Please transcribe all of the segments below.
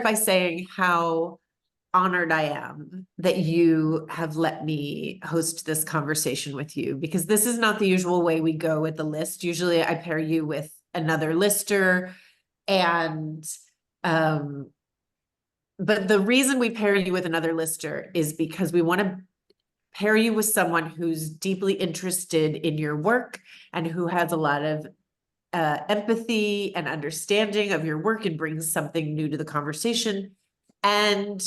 start by saying how honored I am that you have let me host this conversation with you, because this is not the usual way we go with the list. Usually I pair you with another lister, and but the reason we pair you with another lister is because we want to pair you with someone who's deeply interested in your work and who has a lot of empathy and understanding of your work and brings something new to the conversation. And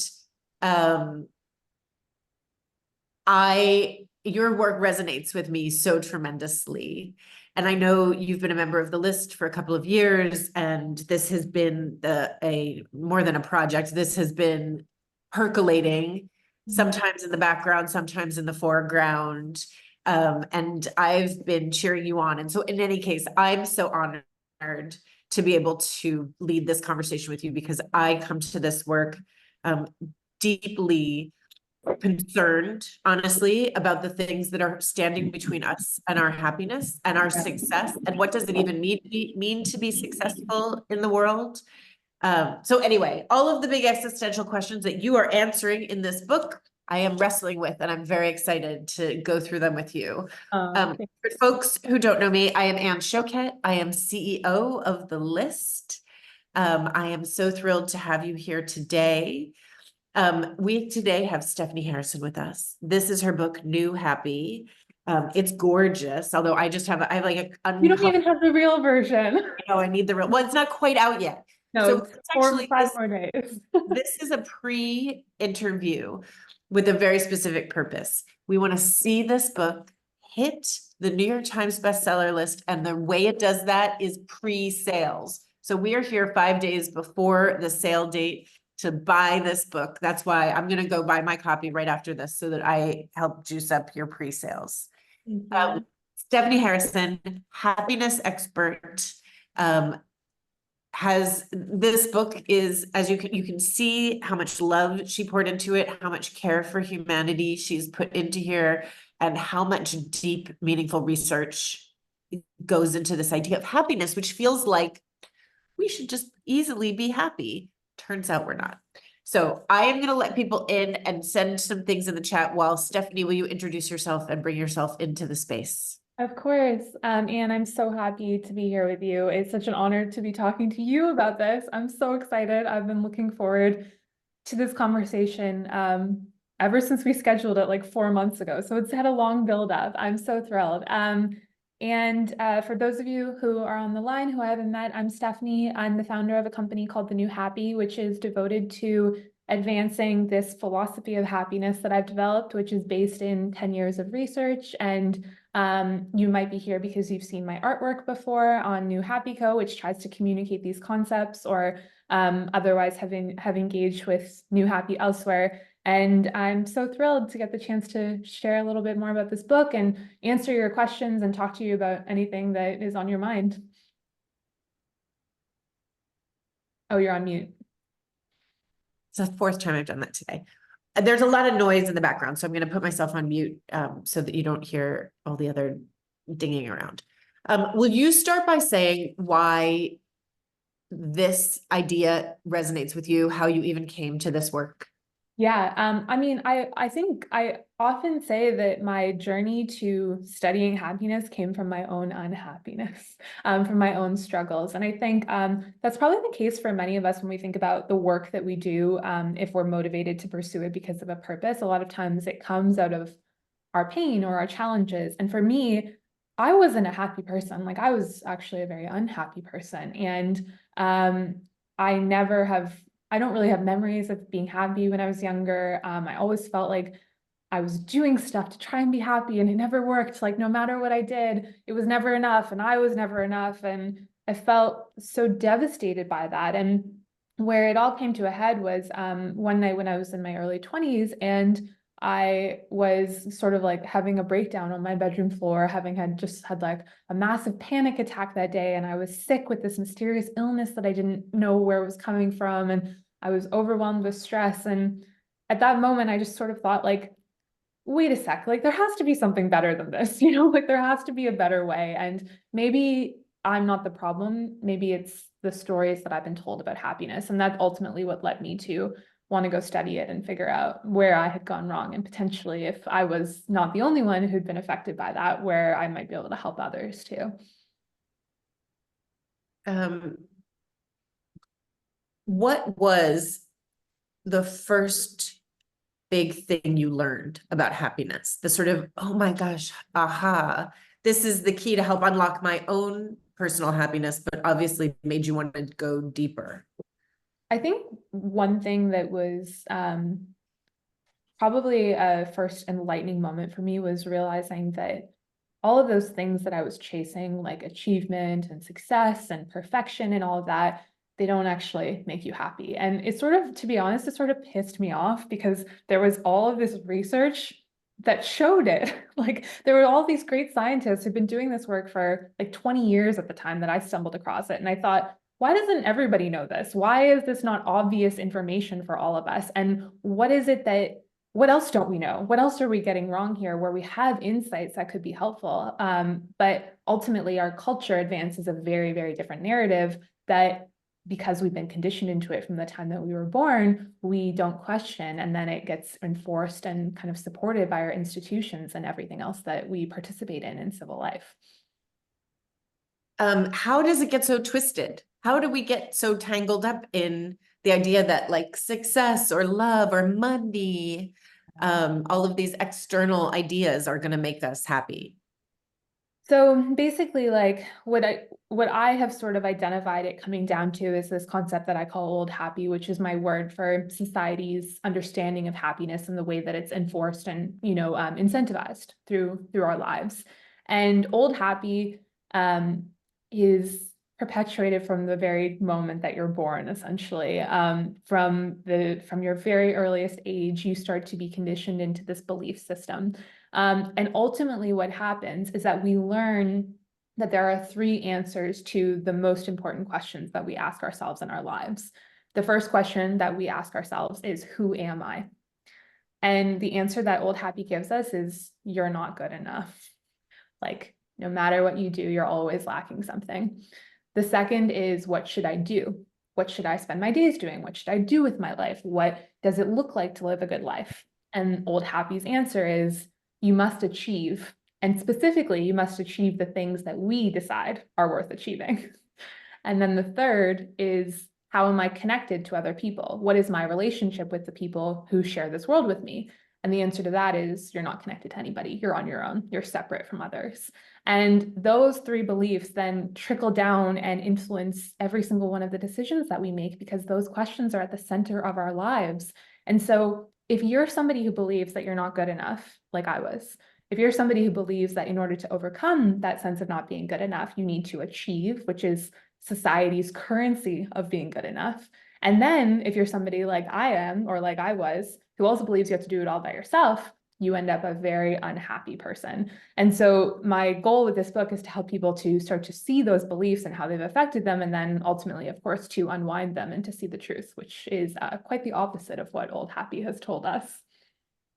your work resonates with me so tremendously. And I know you've been a member of the list for a couple of years, and this has been a more than a project. This has been percolating, sometimes in the background, sometimes in the foreground. And I've been cheering you on. And so in any case, I'm so honored to be able to lead this conversation with you, because I come to this work deeply concerned, honestly, about the things that are standing between us and our happiness and our success, and what does it even mean to be successful in the world. So anyway, all of the big existential questions that you are answering in this book, I am wrestling with, and I'm very excited to go through them with you. For folks who don't know me, I am Anne Choquette. I am CEO of The List. I am so thrilled to have you here today. We today have Stephanie Harrison with us. This is her book, New Happy. It's gorgeous, although I have like You don't even have the real version. I need the real, well, it's not quite out yet. No, So it's actually 5 more days. this is a pre-interview with a very specific purpose. We want to see this book hit the New York Times bestseller list, and the way it does that is pre-sales. So we are here 5 days before the sale date to buy this book. That's why I'm going to go buy my copy right after this, so that I help juice up your pre-sales. Stephanie Harrison, happiness expert, has this book is, as you can see how much love she poured into it, how much care for humanity she's put into here, and how much deep, meaningful research goes into this idea of happiness, which feels like we should just easily be happy. Turns out we're not. So I am going to let people in and send some things in the chat while Stephanie, will you introduce yourself and bring yourself into the space? Of course. Anne, I'm so happy to be here with you. It's such an honor to be talking to you about this. I'm so excited. I've been looking forward to this conversation ever since we scheduled it like 4 months ago. So it's had a long build up. I'm so thrilled. For those of you who are on the line who I haven't met, I'm Stephanie. I'm the founder of a company called The New Happy, which is devoted to advancing this philosophy of happiness that I've developed, which is based in 10 years of research. And you might be here because you've seen my artwork before on New Happy Co., which tries to communicate these concepts, or otherwise have engaged with New Happy elsewhere. And I'm so thrilled to get the chance to share a little bit more about this book and answer your questions and talk to you about anything that is on your mind. Oh, you're on mute. It's the 4th time I've done that today. There's a lot of noise in the background, so I'm going to put myself on mute so that you don't hear all the other dinging around. Will you start by saying why this idea resonates with you, how you even came to this work? Yeah, I mean, I think I often say that my journey to studying happiness came from my own unhappiness, from my own struggles. And I think that's probably the case for many of us when we think about the work that we do, if we're motivated to pursue it because of a purpose. A lot of times it comes out of our pain or our challenges. And for me, I wasn't a happy person. Like, I was actually a very unhappy person. And I don't really have memories of being happy when I was younger. I always felt like I was doing stuff to try and be happy, and it never worked. Like, no matter what I did, it was never enough, and I was never enough. And I felt so devastated by that. And where it all came to a head was one night when I was in my early 20s, and I was sort of like having a breakdown on my bedroom floor, having just had like a massive panic attack that day. And I was sick with this mysterious illness that I didn't know where it was coming from. And I was overwhelmed with stress. And at that moment, I just sort of thought, like, wait a sec, like, there has to be something better than this, like there has to be a better way. And maybe I'm not the problem. Maybe it's the stories that I've been told about happiness. And that's ultimately what led me to want to go study it and figure out where I had gone wrong. And potentially, if I was not the only one who'd been affected by that, where I might be able to help others too. What was the first big thing you learned about happiness? The sort of, oh my gosh, aha, this is the key to help unlock my own personal happiness, but obviously made you want to go deeper. I think one thing that was probably a first enlightening moment for me was realizing that all of those things that I was chasing, like achievement and success and perfection and all of that, they don't actually make you happy. And it sort of, to be honest, it sort of pissed me off because there was all of this research that showed it. Like there were all these great scientists who've been doing this work for like 20 years at the time that I stumbled across it. And I thought, why doesn't everybody know this? Why is this not obvious information for all of us? And what is it that what else don't we know? What else are we getting wrong here where we have insights that could be helpful? But ultimately, our culture advances a very, very different narrative that because we've been conditioned into it from the time that we were born, we don't question. And then it gets enforced and kind of supported by our institutions and everything else that we participate in civil life. How does it get so twisted? How do we get so tangled up in the idea that like success or love or money, all of these external ideas are going to make us happy? So basically, like what I have sort of identified it coming down to is this concept that I call old happy, which is my word for society's understanding of happiness and the way that it's enforced and incentivized through our lives. And old happy is perpetuated from the very moment that you're born, essentially. From your very earliest age, you start to be conditioned into this belief system. And ultimately, what happens is that we learn that there are three answers to the most important questions that we ask ourselves in our lives. The first question that we ask ourselves is, who am I? And the answer that Old Happy gives us is, you're not good enough. Like, no matter what you do, you're always lacking something. The second is, what should I do? What should I spend my days doing? What should I do with my life? What does it look like to live a good life? And Old Happy's answer is, you must achieve. And specifically, you must achieve the things that we decide are worth achieving. And then the third is, how am I connected to other people? What is my relationship with the people who share this world with me? And the answer to that is, you're not connected to anybody. You're on your own. You're separate from others. And those three beliefs then trickle down and influence every single one of the decisions that we make because those questions are at the center of our lives. And so if you're somebody who believes that you're not good enough, like I was, if you're somebody who believes that in order to overcome that sense of not being good enough, you need to achieve, which is society's currency of being good enough. And then if you're somebody like I am, or like I was, who also believes you have to do it all by yourself, you end up a very unhappy person. And so my goal with this book is to help people to start to see those beliefs and how they've affected them, and then ultimately, of course, to unwind them and to see the truth, which is quite the opposite of what Old Happy has told us.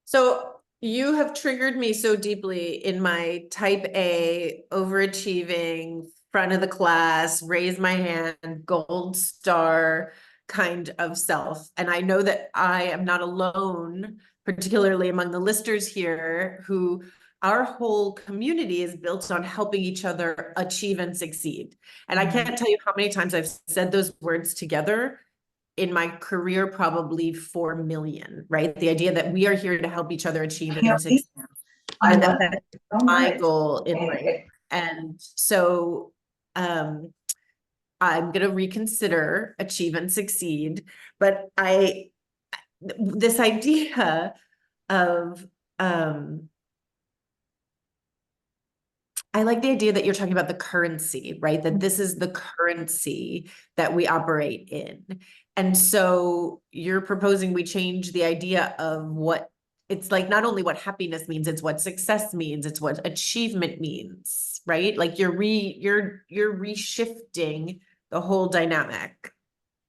So you have triggered me so deeply in my type A, overachieving, front of the class, raise my hand, gold star kind of self. And I know that I am not alone, particularly among the listers here, who our whole community is built on helping each other achieve and succeed. And I can't tell you how many times I've said those words together in my career, probably 4 million, right? The idea that we are here to help each other achieve and succeed. And that's my goal in life. And so I'm going to reconsider achieve and succeed. But this idea of, I like the idea that you're talking about the currency, right? That this is the currency that we operate in. And so you're proposing we change the idea of what it's like, not only what happiness means, it's what success means, it's what achievement means, right? Like you're reshifting the whole dynamic.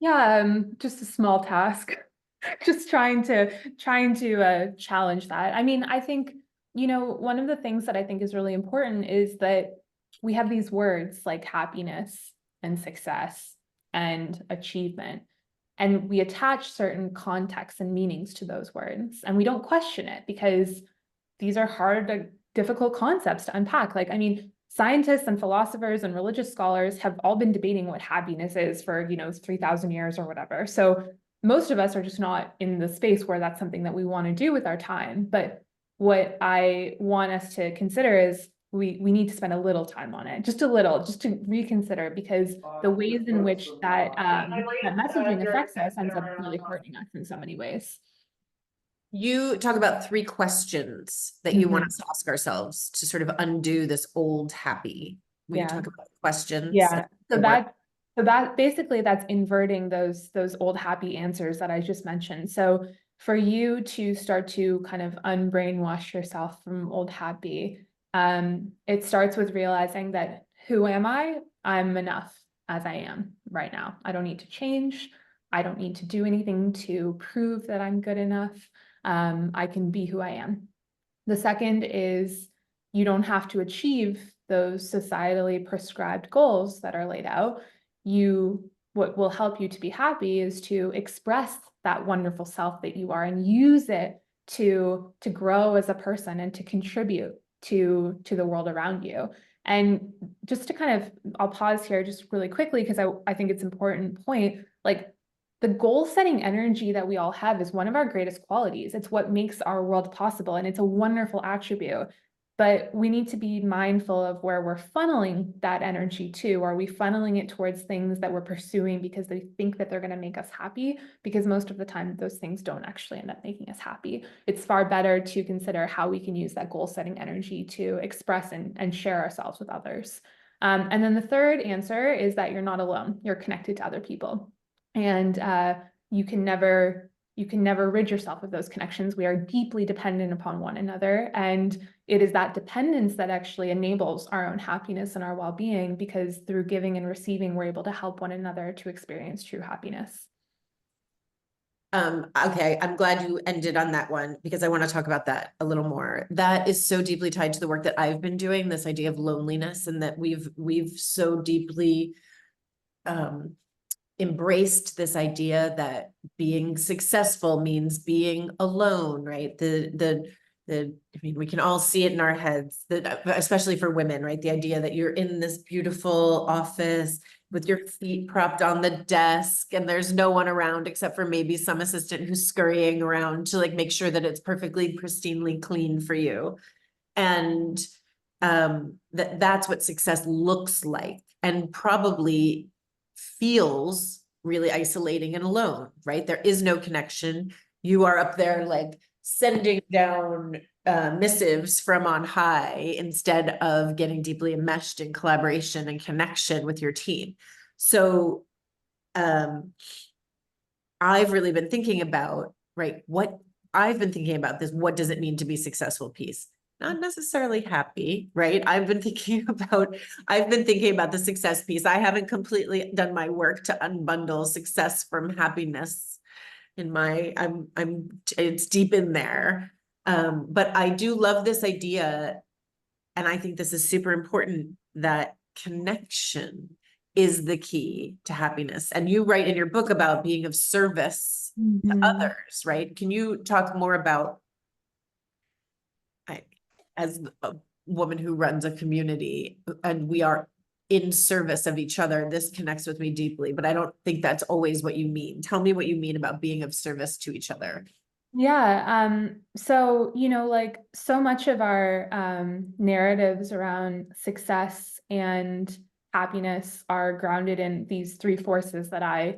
Yeah, just a small task. Just trying to challenge that. I mean, I think, one of the things that I think is really important is that we have these words like happiness and success and achievement, and we attach certain contexts and meanings to those words, and we don't question it because these are hard, difficult concepts to unpack. Like, I mean, scientists and philosophers and religious scholars have all been debating what happiness is for, 3,000 years or whatever. So most of us are just not in the space where that's something that we want to do with our time. But what I want us to consider is we need to spend a little time on it, just a little, just to reconsider, because the ways in which that messaging affects us ends up really hurting us in so many ways. You talk about 3 questions that you want us to ask ourselves to sort of undo this old happy. Will you Yeah. talk about questions? Yeah. So and that basically that's inverting those old happy answers that I just mentioned. So for you to start to kind of unbrainwash yourself from old happy, it starts with realizing that who am I? I'm enough as I am right now. I don't need to change. I don't need to do anything to prove that I'm good enough. I can be who I am. The second is you don't have to achieve those societally prescribed goals that are laid out. What will help you to be happy is to express that wonderful self that you are and use it to grow as a person and to contribute to the world around you. And just to kind of, I'll pause here just really quickly because I think it's an important point. Like, the goal setting energy that we all have is one of our greatest qualities. It's what makes our world possible, and it's a wonderful attribute. But we need to be mindful of where we're funneling that energy to. Are we funneling it towards things that we're pursuing because they think that they're going to make us happy? Because most of the time, those things don't actually end up making us happy. It's far better to consider how we can use that goal setting energy to express and share ourselves with others. And then the third answer is that you're not alone. You're connected to other people. And you can never rid yourself of those connections. We are deeply dependent upon one another, and it is that dependence that actually enables our own happiness and our well-being, because through giving and receiving, we're able to help one another to experience true happiness. Okay, I'm glad you ended on that one because I want to talk about that a little more. That is so deeply tied to the work that I've been doing, this idea of loneliness, and that we've so deeply embraced this idea that being successful means being alone, right? I mean, we can all see it in our heads, that especially for women, right? The idea that you're in this beautiful office with your feet propped on the desk and there's no one around except for maybe some assistant who's scurrying around to like make sure that it's perfectly pristinely clean for you. And that's what success looks like, and probably feels really isolating and alone, right? There is no connection. You are up there like sending down missives from on high instead of getting deeply enmeshed in collaboration and connection with your team. So I've really been thinking about, right, what I've been thinking about this, what does it mean to be successful piece? Not necessarily happy, right? I've been thinking about the success piece. I haven't completely done my work to unbundle success from happiness in my, it's deep in there. But I do love this idea, and I think this is super important, that connection is the key to happiness. And you write in your book about being of service to others, right? Can you talk more about, as a woman who runs a community and we are in service of each other, this connects with me deeply, but I don't think that's always what you mean. Tell me what you mean about being of service to each other. Yeah, so like so much of our narratives around success and happiness are grounded in these three forces that I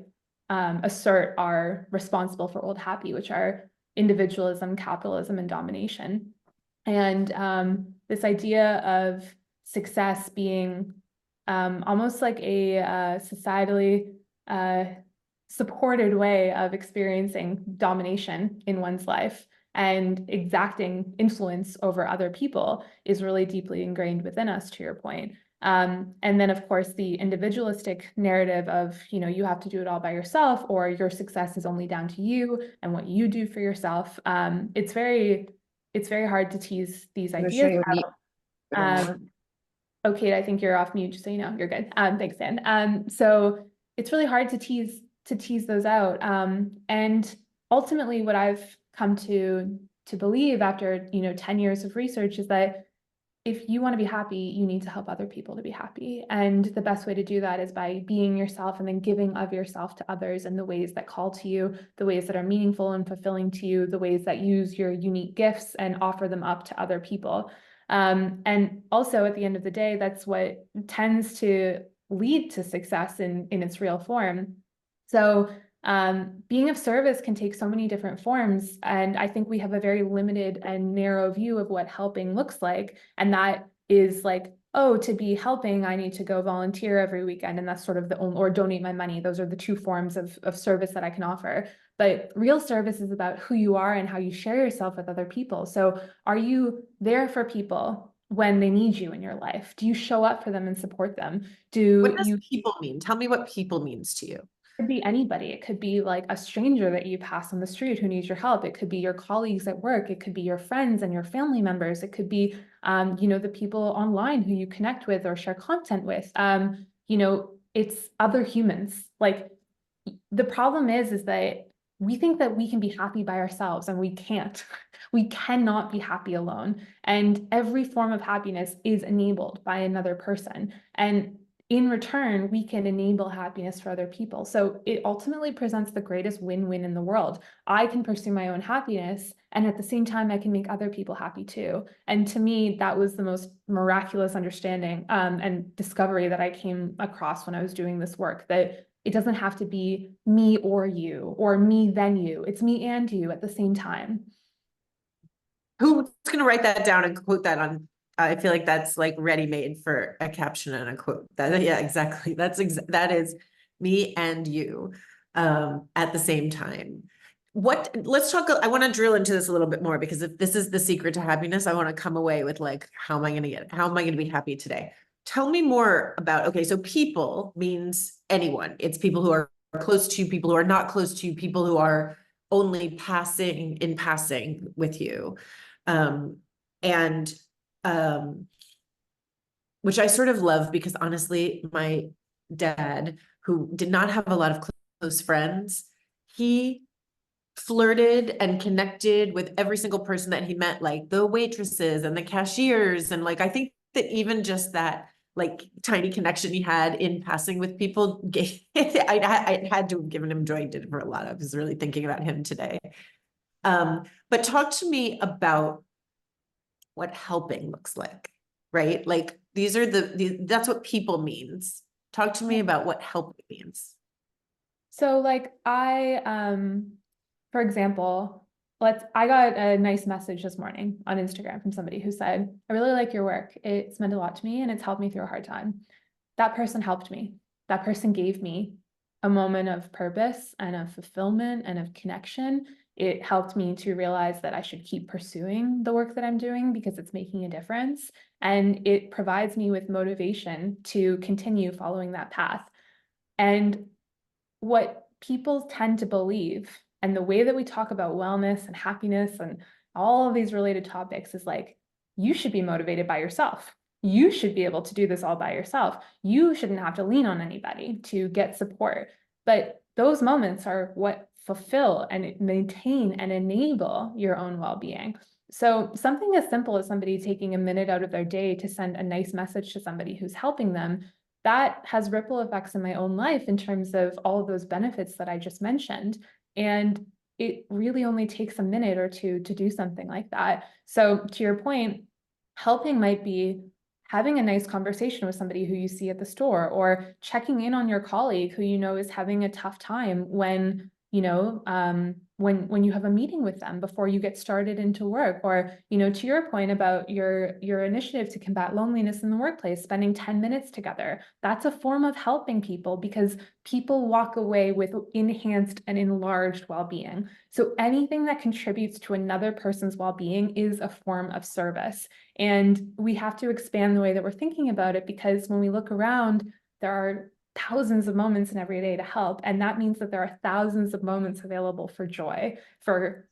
assert are responsible for old happy, which are individualism, capitalism, and domination. And this idea of success being almost like a societally supported way of experiencing domination in one's life and exacting influence over other people is really deeply ingrained within us, to your point. And then, of course, the individualistic narrative of, you have to do it all by yourself, or your success is only down to you and what you do for yourself. It's very hard to tease these ideas out. Okay, I think you're off mute, just so you know. You're good. Thanks, Dan. So it's really hard to tease those out. And ultimately, what I've come to believe after 10 years of research is that if you want to be happy, you need to help other people to be happy. And the best way to do that is by being yourself and then giving of yourself to others in the ways that call to you, the ways that are meaningful and fulfilling to you, the ways that use your unique gifts and offer them up to other people. And also at the end of the day, that's what tends to lead to success in its real form. So being of service can take so many different forms. And I think we have a very limited and narrow view of what helping looks like. And that is like, oh, to be helping, I need to go volunteer every weekend. And that's sort of the only, or donate my money. Those are the two forms of service that I can offer. But real service is about who you are and how you share yourself with other people. So are you there for people when they need you in your life? Do you show up for them and support them? What Do does you people mean? Tell me what people means to you. could be anybody. It could be like a stranger that you pass on the street who needs your help. It could be your colleagues at work. It could be your friends and your family members. It could be, the people online who you connect with or share content with. It's other humans. Like the problem is that we think that we can be happy by ourselves and we can't. We cannot be happy alone. And every form of happiness is enabled by another person. And in return, we can enable happiness for other people. So it ultimately presents the greatest win-win in the world. I can pursue my own happiness, and at the same time, I can make other people happy too. And to me, that was the most miraculous understanding and discovery that I came across when I was doing this work, that it doesn't have to be me or me then you. It's me and you at the same time. Who's going to write that down and quote that on? I feel like that's like ready made for a caption and a quote. That, yeah, exactly. That is me and you at the same time. Let's talk. I want to drill into this a little bit more, because if this is the secret to happiness, I want to come away with like, how am I going to be happy today? Tell me more about, okay, so people means anyone. It's people who are close to you, people who are not close to you, people who are only passing with you. Um, and um, which I sort of love, because honestly, my dad, who did not have a lot of close friends, he flirted and connected with every single person that he met, like the waitresses and the cashiers. And like, I think that even just that like tiny connection he had in passing with people gave, I had to have given him joy. I did it for a lot. I was really thinking about him today. But talk to me about what helping looks like, right? Like these are that's what people means. Talk to me about what helping means. So like for example, I got a nice message this morning on Instagram from somebody who said, I really like your work. It's meant a lot to me and it's helped me through a hard time. That person helped me. That person gave me a moment of purpose and of fulfillment and of connection. It helped me to realize that I should keep pursuing the work that I'm doing because it's making a difference. And it provides me with motivation to continue following that path. And what people tend to believe and the way that we talk about wellness and happiness and all of these related topics is like, you should be motivated by yourself. You should be able to do this all by yourself. You shouldn't have to lean on anybody to get support. But those moments are what fulfill and maintain and enable your own well-being. So something as simple as somebody taking a minute out of their day to send a nice message to somebody who's helping them, that has ripple effects in my own life in terms of all of those benefits that I just mentioned. And it really only takes a minute or two to do something like that. So to your point, helping might be having a nice conversation with somebody who you see at the store, or checking in on your colleague who you know is having a tough time when when you have a meeting with them before you get started into work, or to your point about your initiative to combat loneliness in the workplace, spending 10 minutes together, that's a form of helping people, because people walk away with enhanced and enlarged well-being. So anything that contributes to another person's well-being is a form of service. And we have to expand the way that we're thinking about it, because when we look around, there are thousands of moments in every day to help. And that means that there are thousands of moments available for joy, for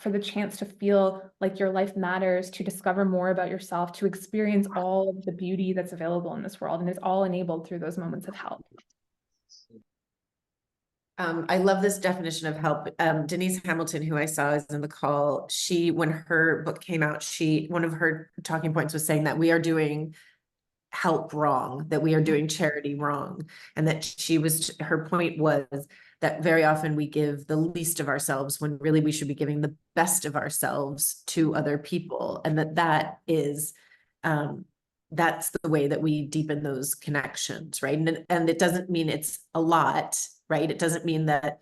for the chance to feel like your life matters, to discover more about yourself, to experience all of the beauty that's available in this world. And it's all enabled through those moments of help. I love this definition of help. Denise Hamilton, who I saw is in the call, when her book came out, one of her talking points was saying that we are doing help wrong, that we are doing charity wrong. And that her point was that very often we give the least of ourselves when really we should be giving the best of ourselves to other people. And that's the way that we deepen those connections, right? And it doesn't mean it's a lot, right? It doesn't mean that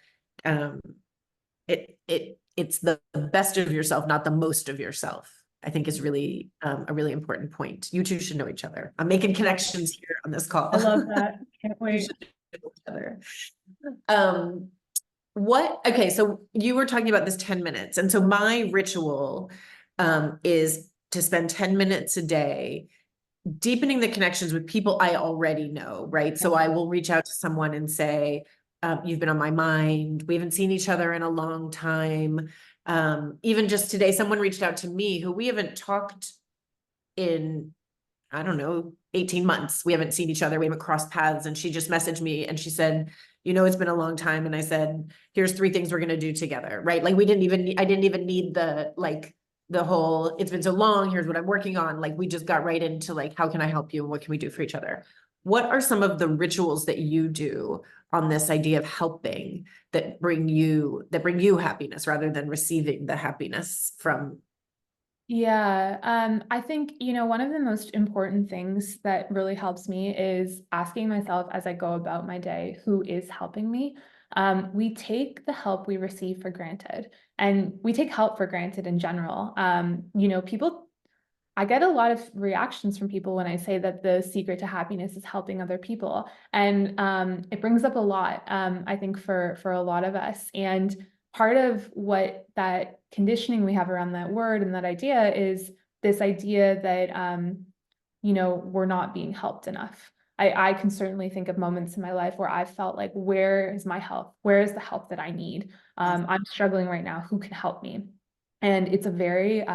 it's the best of yourself, not the most of yourself. I think is really a really important point. You two should know each other. I'm making connections here on this call. I love that. Can't wait. You should know each other. Okay, so you were talking about this 10 minutes. And so my ritual is to spend 10 minutes a day deepening the connections with people I already know, right? So I will reach out to someone and say, you've been on my mind. We haven't seen each other in a long time. Even just today, someone reached out to me who we haven't talked in, I don't know, 18 months. We haven't seen each other. We haven't crossed paths. And she just messaged me and she said, it's been a long time. And I said, here's 3 things we're going to do together, right? Like I didn't even need the whole, it's been so long, here's what I'm working on. Like we just got right into like, how can I help you? And what can we do for each other? What are some of the rituals that you do on this idea of helping that bring you happiness rather than receiving the happiness from? Yeah, I think, one of the most important things that really helps me is asking myself as I go about my day, who is helping me? We take the help we receive for granted, and we take help for granted in general. I get a lot of reactions from people when I say that the secret to happiness is helping other people. And it brings up a lot, I think, for a lot of us. And part of what that conditioning we have around that word and that idea is this idea that, we're not being helped enough. I can certainly think of moments in my life where I've felt like, where is my help? Where is the help that I need? I'm struggling right now. Who can help me? And it's a very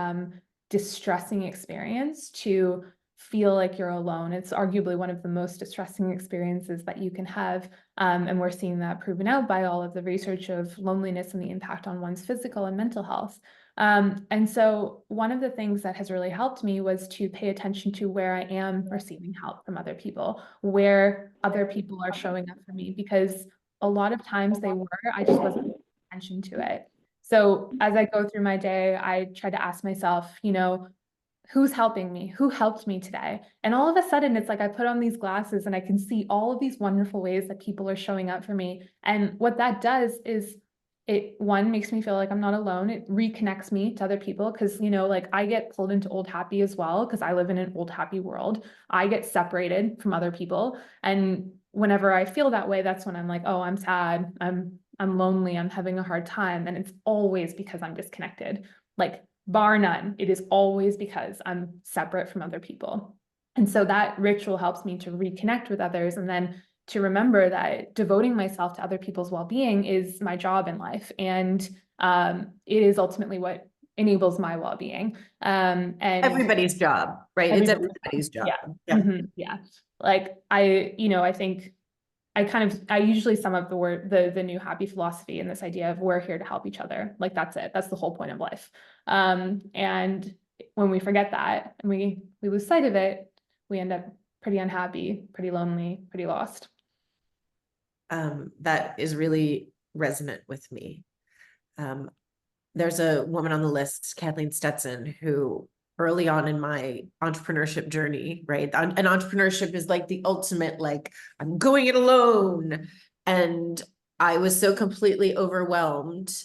distressing experience to feel like you're alone. It's arguably one of the most distressing experiences that you can have. And we're seeing that proven out by all of the research of loneliness and the impact on one's physical and mental health. And so one of the things that has really helped me was to pay attention to where I am receiving help from other people, where other people are showing up for me, because a lot of times they were, I just wasn't paying attention to it. So as I go through my day, I try to ask myself, who's helping me? Who helped me today? And all of a sudden, it's like I put on these glasses and I can see all of these wonderful ways that people are showing up for me. And what that does is one, makes me feel like I'm not alone. It reconnects me to other people because, like I get pulled into old happy as well because I live in an old happy world. I get separated from other people. And whenever I feel that way, that's when I'm like, oh, I'm sad. I'm lonely. I'm having a hard time. And it's always because I'm disconnected. Like bar none, it is always because I'm separate from other people. And so that ritual helps me to reconnect with others and then to remember that devoting myself to other people's well-being is my job in life. And it is ultimately what enables my well-being. And Everybody's job, right? It's everybody's job. Yeah. Yeah. Mm-hmm. Yeah. Like I think I usually sum up the new happy philosophy and this idea of we're here to help each other. Like that's it. That's the whole point of life. And when we forget that and we lose sight of it, we end up pretty unhappy, pretty lonely, pretty lost. That is really resonant with me. There's a woman on the list, Kathleen Stetson, who early on in my entrepreneurship journey, right? And entrepreneurship is like the ultimate, like I'm going it alone. And I was so completely overwhelmed.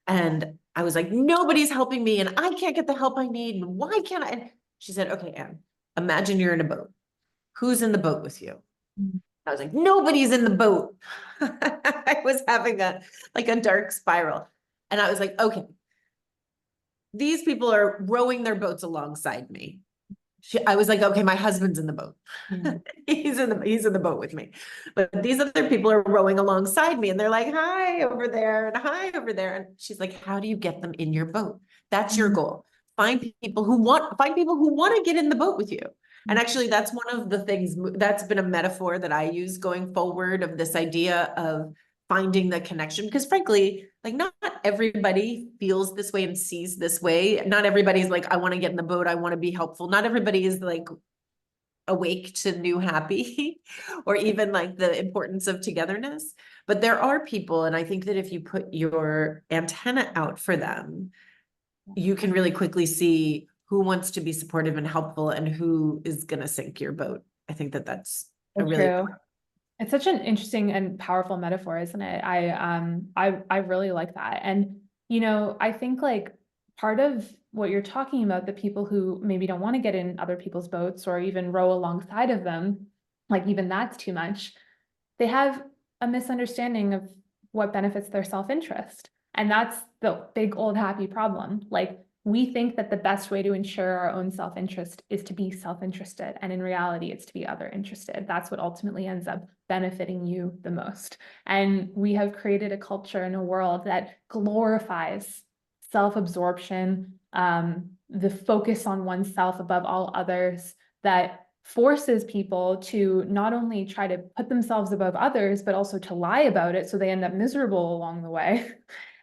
And I was like, nobody's helping me and I can't get the help I need. And why can't I? And she said, okay, Anne, imagine you're in a boat. Who's in the boat with you? I was like, nobody's in the boat. I was having a dark spiral. And I was like, okay, these people are rowing their boats alongside me. I was like, okay, my husband's in the boat. Mhm. He's in the boat with me. But these other people are rowing alongside me and they're like, hi over there and hi over there. And she's like, how do you get them in your boat? That's your Mhm. goal. Find people who want to get in the boat with you. And actually, that's one of the things that's been a metaphor that I use going forward, of this idea of finding the connection. Because frankly, like, not everybody feels this way and sees this way. Not everybody's like, I want to get in the boat, I want to be helpful. Not everybody is like awake to new happy or even like the importance of togetherness. But there are people, and I think that if you put your antenna out for them, you can really quickly see who wants to be supportive and helpful and who is going to sink your boat. I think that that's So a really true. It's such an interesting and powerful metaphor, isn't it? I really like that. And I think like part of what you're talking about, the people who maybe don't want to get in other people's boats or even row alongside of them, like even that's too much. They have a misunderstanding of what benefits their self-interest. And that's the big old happy problem. Like, we think that the best way to ensure our own self-interest is to be self-interested. And in reality, it's to be other interested. That's what ultimately ends up benefiting you the most. And we have created a culture and a world that glorifies self-absorption, the focus on oneself above all others, that forces people to not only try to put themselves above others, but also to lie about it so they end up miserable along the way.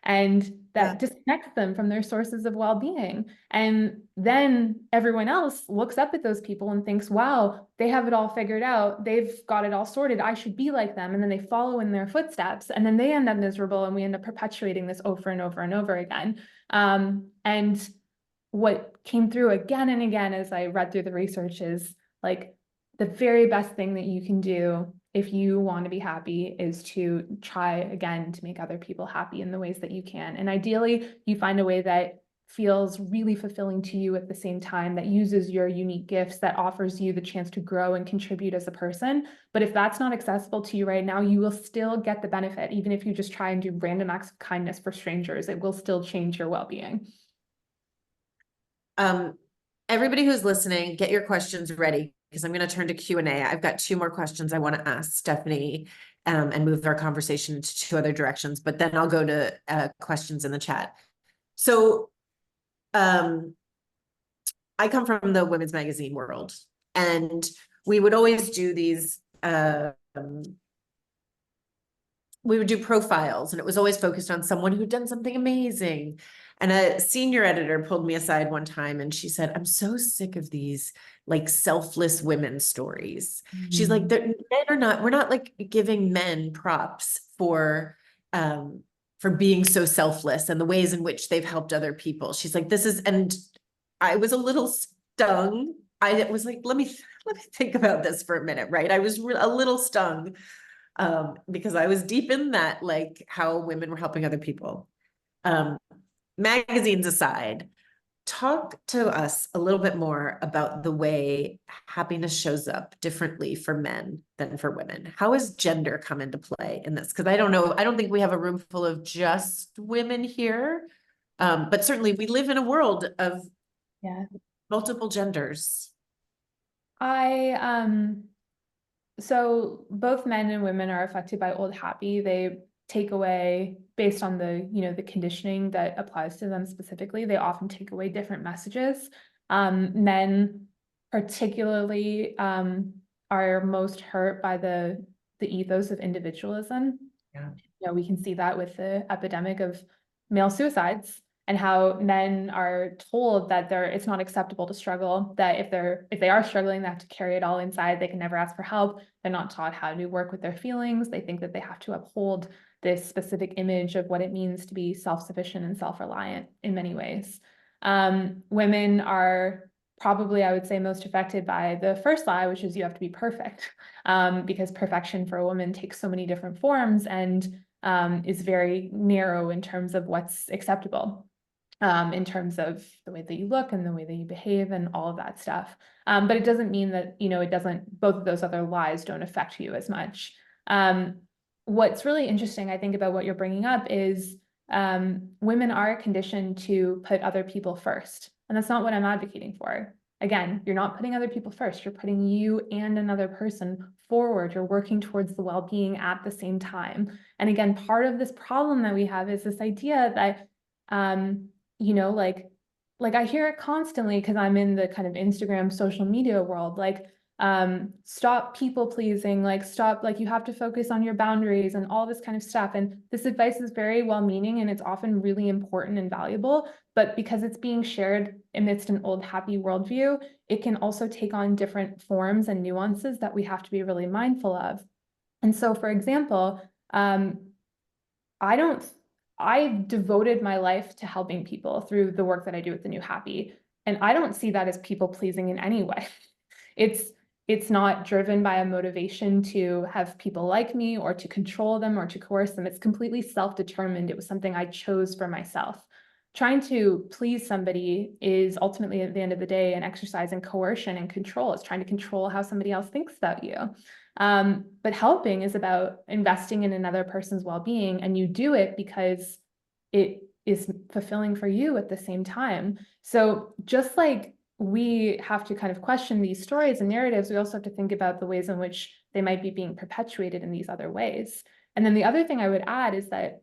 And Yeah. that disconnects them from their sources of well-being. And then everyone else looks up at those people and thinks, wow, they have it all figured out. They've got it all sorted. I should be like them. And then they follow in their footsteps. And then they end up miserable. And we end up perpetuating this over and over and over again. And what came through again and again as I read through the research is like the very best thing that you can do if you want to be happy is to try again to make other people happy in the ways that you can. And ideally, you find a way that feels really fulfilling to you at the same time, that uses your unique gifts, that offers you the chance to grow and contribute as a person. But if that's not accessible to you right now, you will still get the benefit. Even if you just try and do random acts of kindness for strangers, it will still change your well-being. Um, everybody who's listening, get your questions ready because I'm going to turn to Q&A. I've got two more questions I want to ask Stephanie, and move our conversation into two other directions, but then I'll go to questions in the chat. So I come from the women's magazine world, and we would always do these we would do profiles, and it was always focused on someone who'd done something amazing. And a senior editor pulled me aside one time and she said, I'm so sick of these like selfless women stories. She's like, men are not, we're not like giving men props for being so selfless and the ways in which they've helped other people. She's like, this is, and I was a little stung. I was like, let me think about this for a minute, right? I was a little stung, because I was deep in that, like how women were helping other people. Magazines aside, talk to us a little bit more about the way happiness shows up differently for men than for women. How has gender come into play in this? Because I don't know, I don't think we have a room full of just women here, but certainly we live in a world of Yeah. multiple genders. I so both men and women are affected by old happy. They take away based on the conditioning that applies to them specifically. They often take away different messages. Men particularly are most hurt by the ethos of individualism. Yeah. We can see that with the epidemic of male suicides and how men are told that it's not acceptable to struggle, that if they are struggling, they have to carry it all inside. They can never ask for help. They're not taught how to work with their feelings. They think that they have to uphold this specific image of what it means to be self-sufficient and self-reliant in many ways. Women are probably, I would say, most affected by the first lie, which is you have to be perfect, because perfection for a woman takes so many different forms and is very narrow in terms of what's acceptable, in terms of the way that you look and the way that you behave and all of that stuff. But it doesn't mean that, it doesn't, both of those other lies don't affect you as much. What's really interesting, I think, about what you're bringing up is women are conditioned to put other people first. And that's not what I'm advocating for. again, you're not putting other people first, you're putting you and another person forward, you're working towards the well-being at the same time. And again, part of this problem that we have is this idea that, you know, like I hear it constantly because I'm in the kind of Instagram social media world, like, stop people pleasing, like stop, like you have to focus on your boundaries and all this kind of stuff. And this advice is very well-meaning and it's often really important and valuable, but because it's being shared amidst an old happy worldview, it can also take on different forms and nuances that we have to be really mindful of. And so, for example, I've devoted my life to helping people through the work that I do with the New Happy, and I don't see that as people pleasing in any way. It's it's not driven by a motivation to have people like me or to control them or to coerce them. It's completely self-determined. It was something I chose for myself. Trying to please somebody is ultimately, at the end of the day, an exercise in coercion and control. It's trying to control how somebody else thinks about you. But helping is about investing in another person's well-being, and you do it because it is fulfilling for you at the same time. So just like we have to kind of question these stories and narratives, we also have to think about the ways in which they might be being perpetuated in these other ways. And then the other thing I would add is that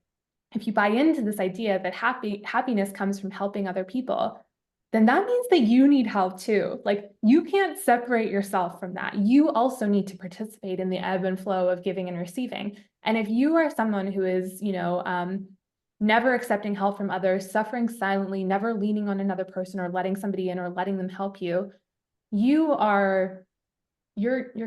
if you buy into this idea that happiness comes from helping other people, then that means that you need help too. Like you can't separate yourself from that. You also need to participate in the ebb and flow of giving and receiving. And if you are someone who is, never accepting help from others, suffering silently, never leaning on another person or letting somebody in or letting them help you, you're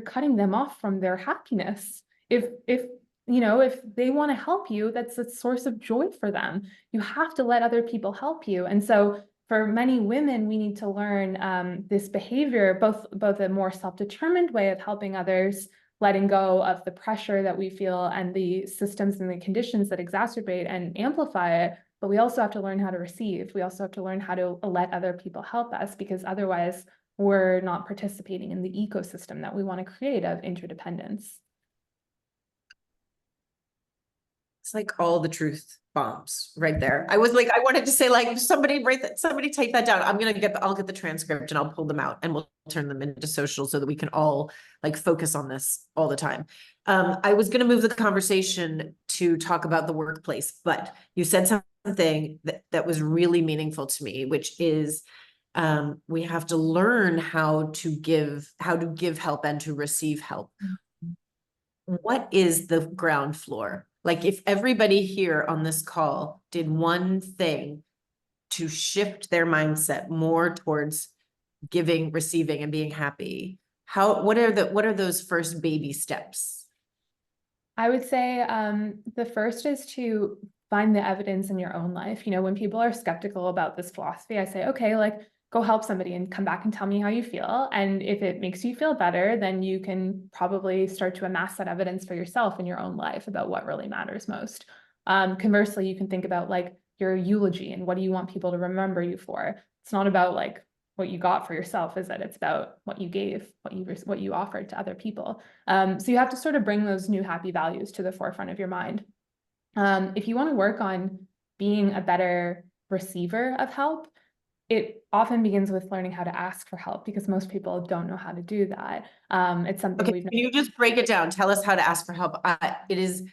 cutting them off from their happiness. If they want to help you, that's a source of joy for them. You have to let other people help you. And so for many women, we need to learn this behavior, both a more self-determined way of helping others, letting go of the pressure that we feel and the systems and the conditions that exacerbate and amplify it. But we also have to learn how to receive. We also have to learn how to let other people help us, because otherwise we're not participating in the ecosystem that we want to create of interdependence. It's like all the truth bombs right there. I was like, I wanted to say, like, somebody write that, somebody type that down. I'll get the transcript and I'll pull them out and we'll turn them into social so that we can all like focus on this all the time. I was going to move the conversation to talk about the workplace, but you said something that was really meaningful to me, which is we have to learn how to give help and to receive help. What is the ground floor? Like if everybody here on this call did one thing to shift their mindset more towards giving, receiving, and being happy, what are those first baby steps? I would say the first is to find the evidence in your own life. When people are skeptical about this philosophy, I say, okay, like go help somebody and come back and tell me how you feel. And if it makes you feel better, then you can probably start to amass that evidence for yourself in your own life about what really matters most. Conversely, you can think about like your eulogy and what do you want people to remember you for? It's not about like what you got for yourself, is that it's about what you gave, what you offered to other people. So you have to sort of bring those new happy values to the forefront of your mind. If you want to work on being a better receiver of help, it often begins with learning how to ask for help, because most people don't know how to do that. It's something Okay, can you just break it down? Tell us how to ask for help. It is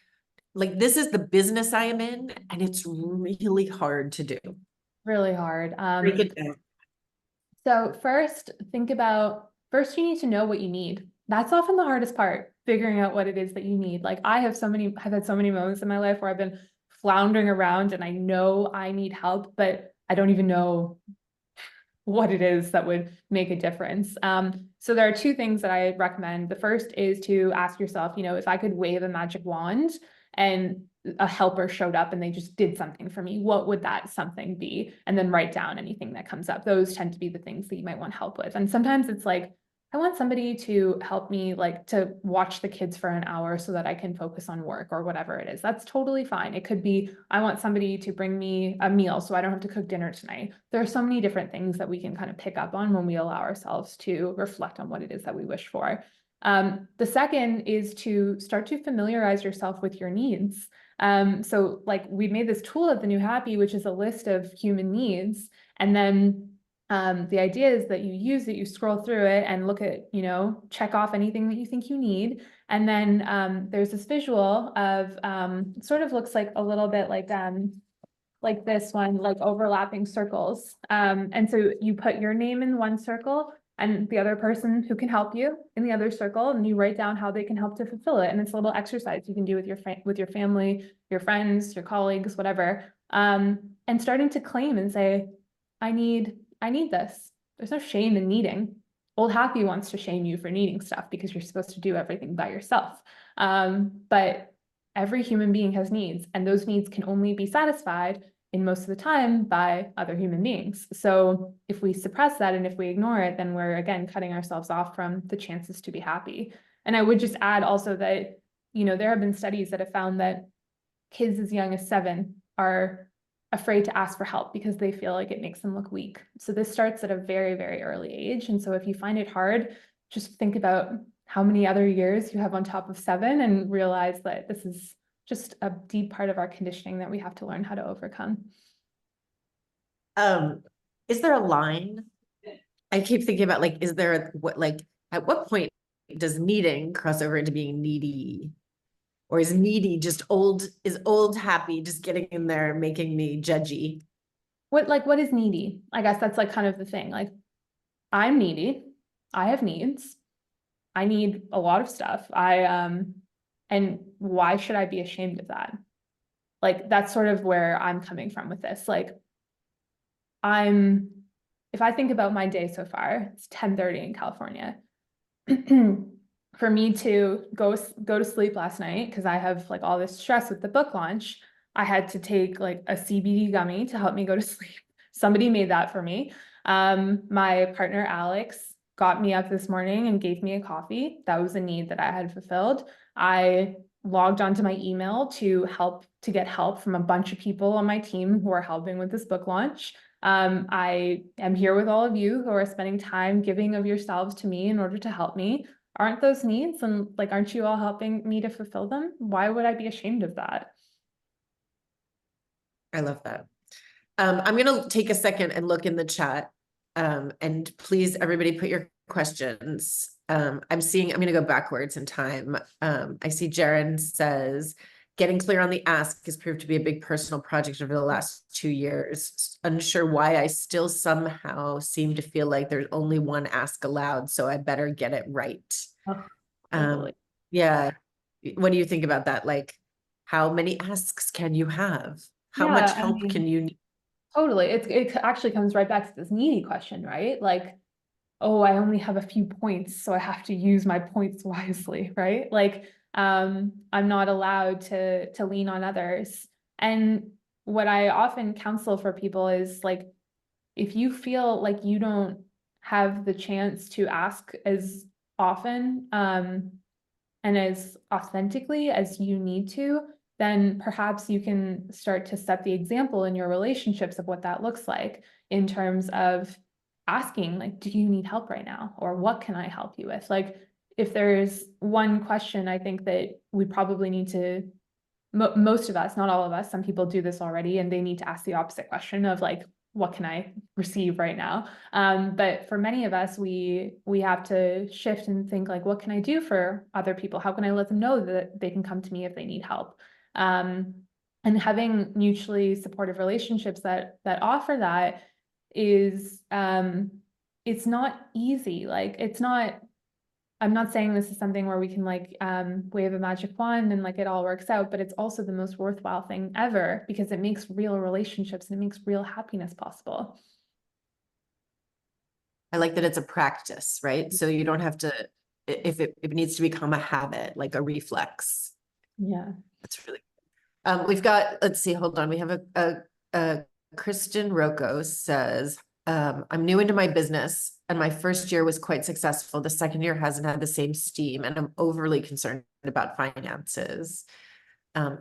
like, this is the business I am in, and it's really hard to do. really hard. Break it down. So first you need to know what you need. That's often the hardest part, figuring out what it is that you need. Like I've had so many moments in my life where I've been floundering around and I know I need help, but I don't even know what it is that would make a difference. So there are two things that I recommend. The first is to ask yourself, if I could wave a magic wand and a helper showed up and they just did something for me, what would that something be? And then write down anything that comes up. Those tend to be the things that you might want help with. And sometimes it's like, I want somebody to help me, like to watch the kids for an hour so that I can focus on work or whatever it is. That's totally fine. It could be, I want somebody to bring me a meal so I don't have to cook dinner tonight. There are so many different things that we can kind of pick up on when we allow ourselves to reflect on what it is that we wish for. The second is to start to familiarize yourself with your needs. So like we made this tool at The New Happy, which is a list of human needs. And then The idea is that you use it, you scroll through it and look at, you know, check off anything that you think you need. And then there's this visual of sort of looks like a little bit like this one, like overlapping circles. And so you put your name in one circle and the other person who can help you in the other circle, and you write down how they can help to fulfill it. And it's a little exercise you can do with your family, your friends, your colleagues, whatever. And starting to claim and say, I need this. There's no shame in needing. Old Happy wants to shame you for needing stuff because you're supposed to do everything by yourself. But every human being has needs, and those needs can only be satisfied in most of the time by other human beings. So if we suppress that and if we ignore it, then we're again cutting ourselves off from the chances to be happy. And I would just add also that, you know, there have been studies that have found that kids as young as 7 are afraid to ask for help because they feel like it makes them look weak. So this starts at a very, very early age. And so if you find it hard, just think about how many other years you have on top of 7 and realize that this is just a deep part of our conditioning that we have to learn how to overcome. Is there a line? I keep thinking about like, is there at what point does needing cross over into being needy? Or is needy just is old happy just getting in there and making me judgy? What is needy? I guess that's like kind of the thing. Like, I'm needy. I have needs. I need a lot of stuff. And why should I be ashamed of that? Like, that's sort of where I'm coming from with this. Like, if I think about my day so far, it's 10:30 in California. For me to go to sleep last night, because I have like all this stress with the book launch, I had to take like a CBD gummy to help me go to sleep. Somebody made that for me. My partner Alex got me up this morning and gave me a coffee. That was a need that I had fulfilled. I logged onto my email to get help from a bunch of people on my team who are helping with this book launch. I am here with all of you who are spending time giving of yourselves to me in order to help me. Aren't those needs? And like, aren't you all helping me to fulfill them? Why would I be ashamed of that? I love that. I'm gonna take a second and look in the chat. And please, everybody put your questions. I'm gonna go backwards in time. I see Jaren says, getting clear on the ask has proved to be a big personal project over the last 2 years. Unsure why I still somehow seem to feel like there's only one ask allowed, so I better get it right. Oh, Um, totally. yeah. What do you think about that? Like, how many asks can you have? How much Yeah, I help mean, can you need? totally. It actually comes right back to this needy question, right? Like, oh, I only have a few points, so I have to use my points wisely, right? Like, I'm not allowed to lean on others. And what I often counsel for people is like, if you feel like you don't have the chance to ask as often, and as authentically as you need to, then perhaps you can start to set the example in your relationships of what that looks like in terms of asking, like, do you need help right now? Or what can I help you with? Like, if there's one question, I think that we probably need to, most of us, not all of us, some people do this already, and they need to ask the opposite question of like, what can I receive right now? But for many of us, we have to shift and think like, what can I do for other people? How can I let them know that they can come to me if they need help? And having mutually supportive relationships that offer that is it's not easy. Like, it's not, I'm not saying this is something where we can like wave a magic wand and like it all works out, but it's also the most worthwhile thing ever because it makes real relationships and it makes real happiness possible. I like that it's a practice, right? So you don't have to, if it needs to become a habit, like a reflex. Yeah. That's really, we've got, let's see, hold on. We have a Kristen Rocco says, I'm new into my business and my first year was quite successful. The second year hasn't had the same steam and I'm overly concerned about finances.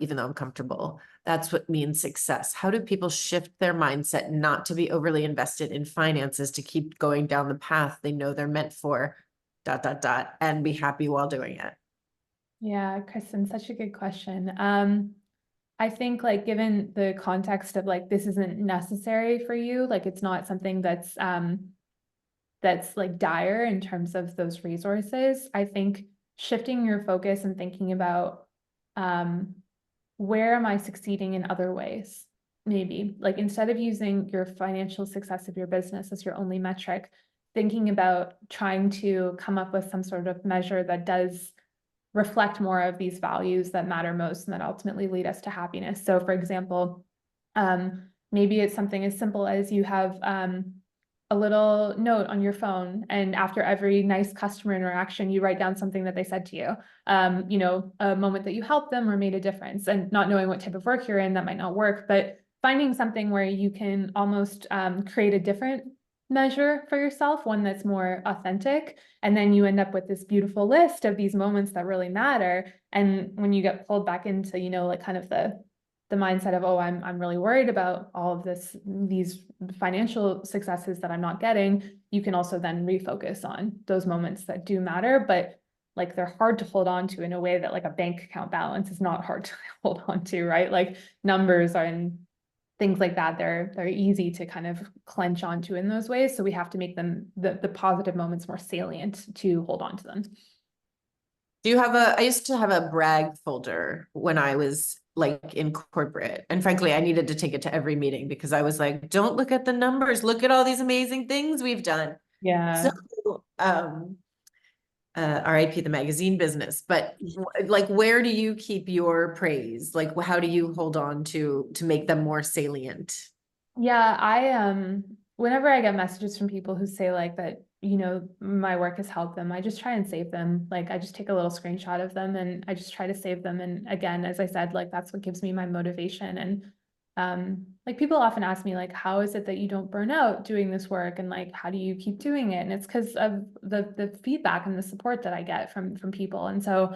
Even though I'm comfortable. That's what means success. How do people shift their mindset not to be overly invested in finances to keep going down the path they know they're meant for, ... and be happy while doing it? Yeah, Kristen, such a good question. I think like given the context of like this isn't necessary for you, like it's not something that's like dire in terms of those resources. I think shifting your focus and thinking about um where am I succeeding in other ways? Maybe like instead of using your financial success of your business as your only metric, thinking about trying to come up with some sort of measure that does reflect more of these values that matter most and that ultimately lead us to happiness. So for example, maybe it's something as simple as you have a little note on your phone, and after every nice customer interaction, you write down something that they said to you. You know, a moment that you helped them or made a difference, and not knowing what type of work you're in, that might not work, but finding something where you can almost create a different measure for yourself, one that's more authentic. And then you end up with this beautiful list of these moments that really matter. And when you get pulled back into, you know, like kind of the mindset of, oh, I'm really worried about all of these financial successes that I'm not getting, you can also then refocus on those moments that do matter, but like they're hard to hold on to in a way that like a bank account balance is not hard to hold on to, right? Like numbers are in things like that, they're easy to kind of clench onto in those ways. So we have to make them the positive moments more salient to hold on to them. Do you have I used to have a brag folder when I was like in corporate. And frankly, I needed to take it to every meeting because I was like, don't look at the numbers, look at all these amazing things we've done. Yeah. So, RIP the magazine business, but like, where do you keep your praise? Like, how do you hold on to make them more salient? Yeah, I whenever I get messages from people who say like that, you know, my work has helped them, I just try and save them. Like I just take a little screenshot of them and I just try to save them. And again, as I said, like that's what gives me my motivation. And like people often ask me like, how is it that you don't burn out doing this work? And like, how do you keep doing it? And it's because of the feedback and the support that I get from people. And so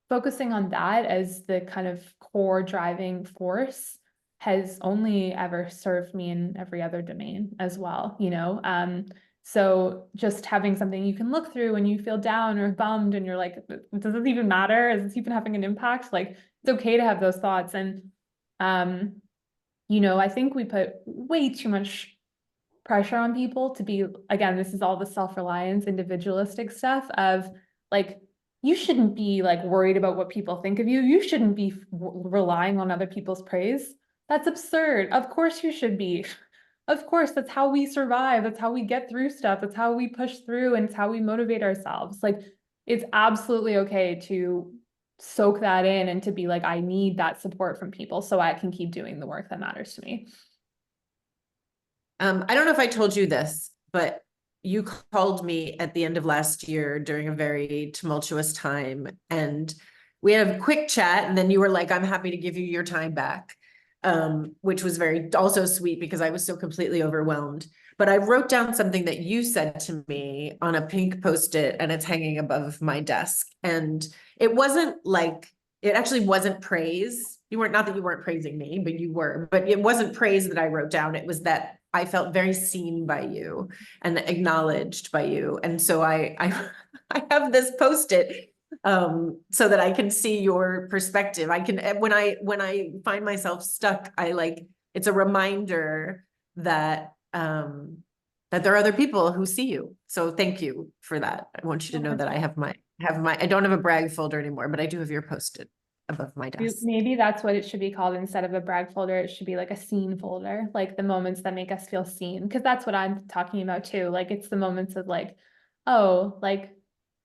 focusing on that as the kind of core driving force has only ever served me in every other domain as well, you know? So just having something you can look through when you feel down or bummed and you're like, does this even matter? Is this even having an impact? Like it's okay to have those thoughts. And you know, I think we put way too much pressure on people to be, again, this is all the self-reliance, individualistic stuff of like, you shouldn't be like worried about what people think of you. You shouldn't be relying on other people's praise. That's absurd. Of course you should be. Of course, that's how we survive. That's how we get through stuff. That's how we push through and it's how we motivate ourselves. Like, it's absolutely okay to soak that in and to be like, I need that support from people so I can keep doing the work that matters to me. I don't know if I told you this, but you called me at the end of last year during a very tumultuous time, and we had a quick chat, and then you were like, I'm happy to give you your time back, which was very also sweet because I was so completely overwhelmed. But I wrote down something that you said to me on a pink Post-it, and it's hanging above my desk. And it wasn't like, it actually wasn't praise. You weren't, not that you weren't praising me, but you were, but it wasn't praise that I wrote down. It was that I felt very seen by you and acknowledged by you. And so I have this Post-it so that I can see your perspective. I can, when I find myself stuck, I like, it's a reminder that that there are other people who see you. So thank you for that. I want you to know that I have I don't have a brag folder anymore, but I do have your Post-it above my desk. Maybe that's what it should be called. Instead of a brag folder, it should be like a scene folder, like the moments that make us feel seen. Because that's what I'm talking about too. Like it's the moments of like, oh, like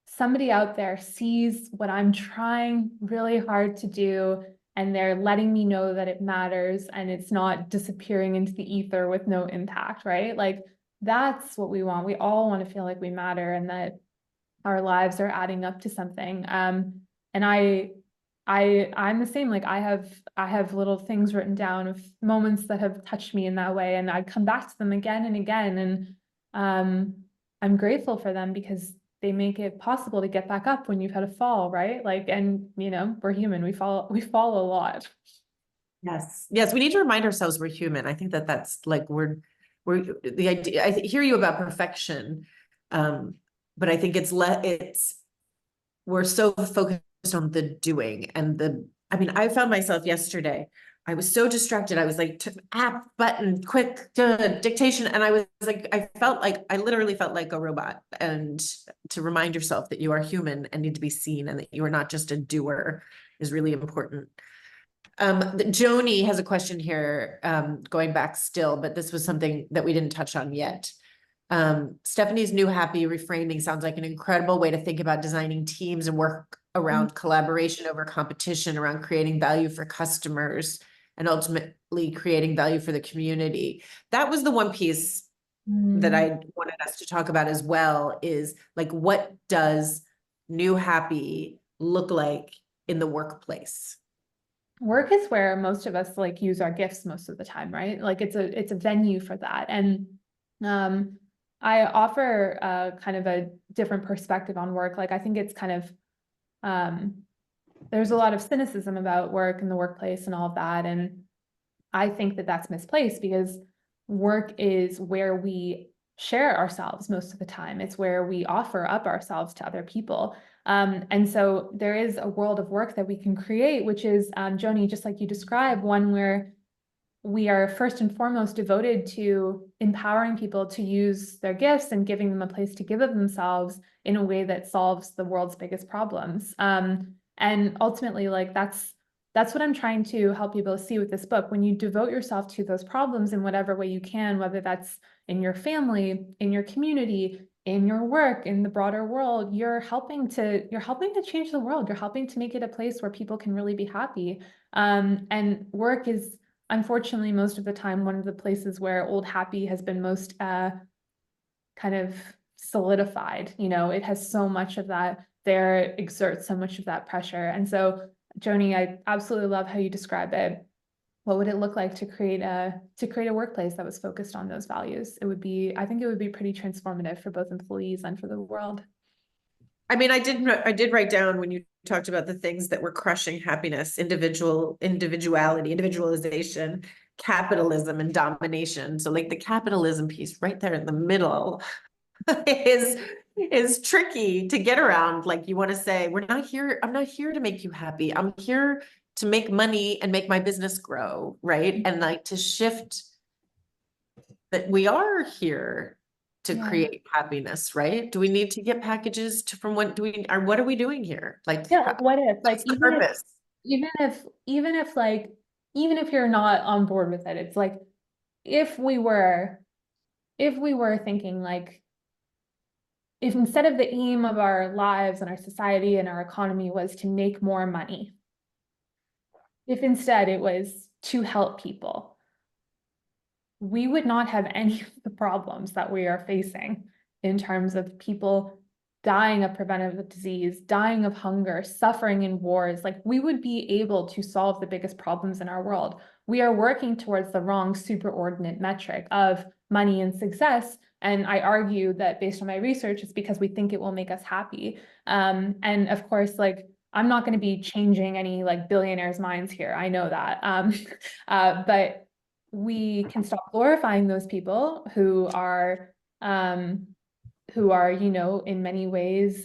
somebody out there sees what I'm trying really hard to do, and they're letting me know that it matters and it's not disappearing into the ether with no impact, right? Like that's what we want. We all want to feel like we matter and that our lives are adding up to something. And I'm the same. Like I have little things written down of moments that have touched me in that way, and I come back to them again and again. And I'm grateful for them because they make it possible to get back up when you've had a fall, right? Like, and you know, we're human. We fall a lot. Yes. Yes. We need to remind ourselves we're human. I think that that's like, we're the idea. I hear you about perfection. But I think it's we're so focused on the doing and I mean, I found myself yesterday, I was so distracted. I was like, app button, quick, dictation. And I was like, I literally felt like a robot. And to remind yourself that you are human and need to be seen and that you are not just a doer is really important. Joni has a question here, going back still, but this was something that we didn't touch on yet. Stephanie's new happy reframing sounds like an incredible way to think about designing teams and work around collaboration over competition, around creating value for customers and ultimately creating value for the community. That was the one piece that I wanted us to talk about as well, is like, what does new happy look like in the workplace? Work is where most of us like use our gifts most of the time, right? Like it's a venue for that. And I offer kind of a different perspective on work. Like I think it's kind of there's a lot of cynicism about work and the workplace and all of that. And I think that that's misplaced because work is where we share ourselves most of the time. It's where we offer up ourselves to other people. And so there is a world of work that we can create, which is, Joni, just like you described, one where we are first and foremost devoted to empowering people to use their gifts and giving them a place to give of themselves in a way that solves the world's biggest problems. And ultimately, like that's what I'm trying to help people see with this book. When you devote yourself to those problems in whatever way you can, whether that's in your family, in your community, in your work, in the broader world, you're helping to change the world. You're helping to make it a place where people can really be happy. And work is, unfortunately, most of the time, one of the places where old happy has been most kind of solidified. You know, it has so much of that there, exerts so much of that pressure. And so, Joni, I absolutely love how you describe it. What would it look like to create a workplace that was focused on those values? I think it would be pretty transformative for both employees and for the world. I mean, I did write down when you talked about the things that were crushing happiness: individuality, individualization, capitalism, and domination. So like the capitalism piece right there in the middle is tricky to get around. Like, you want to say, I'm not here to make you happy. I'm here to make money and make my business grow, right? And like to shift that we are here to create happiness, right? Do we need to get packages from what are we doing here? Like, Yeah, like what if, like, what's the purpose? even if you're not on board with it, it's like, if we were thinking like, if instead of the aim of our lives and our society and our economy was to make more money, if instead it was to help people, we would not have any of the problems that we are facing in terms of people dying of preventable disease, dying of hunger, suffering in wars. Like, we would be able to solve the biggest problems in our world. We are working towards the wrong superordinate metric of money and success. And I argue that based on my research, it's because we think it will make us happy. And of course, like, I'm not going to be changing any like billionaires' minds here. I know that. But we can stop glorifying those people who are, you know, in many ways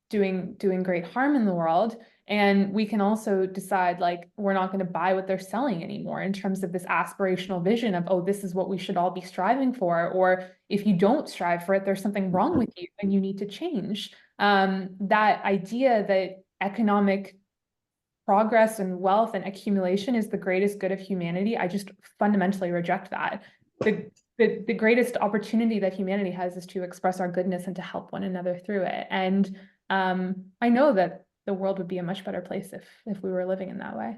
doing great harm in the world. And we can also decide, like, we're not going to buy what they're selling anymore in terms of this aspirational vision of, oh, this is what we should all be striving for. Or if you don't strive for it, there's something wrong with you and you need to change. That idea that economic progress and wealth and accumulation is the greatest good of humanity, I just fundamentally reject that. The greatest opportunity that humanity has is to express our goodness and to help one another through it. And I know that the world would be a much better place if we were living in that way.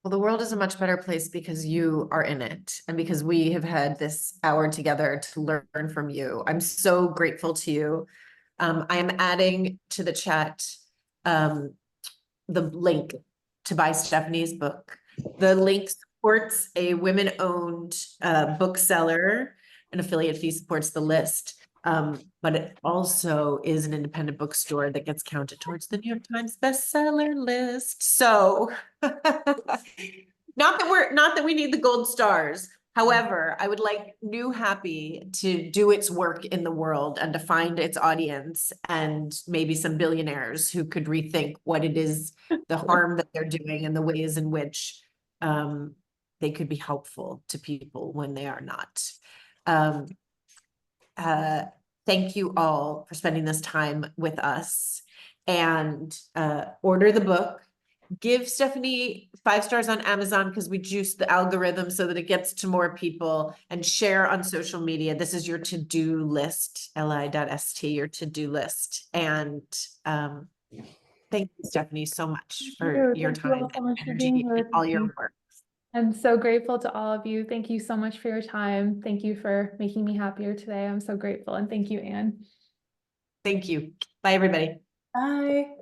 Well, the world is a much better place because you are in it and because we have had this hour together to learn from you. I'm so grateful to you. I am adding to the chat the link to buy Stephanie's book. The link supports a women-owned bookseller. An affiliate fee supports the list. But it also is an independent bookstore that gets counted towards the New York Times bestseller list. So not that we need the gold stars, However, I would like New Happy to do its work in the world and to find its audience and maybe some billionaires who could rethink what it is, the harm that they're doing and the ways in which they could be helpful to people when they are not. Thank you all for spending this time with us, and order the book. Give Stephanie 5 stars on Amazon because we juice the algorithm so that it gets to more people, and share on social media. This is your to-do list, TheLi.st, your to-do list. And thank you, Stephanie, so much for your Thank you time all so and much for energy being here and with all your me. work. I'm so grateful to all of you. Thank you so much for your time. Thank you for making me happier today. I'm so grateful. And thank you, Anne. Thank you. Bye, everybody. Bye.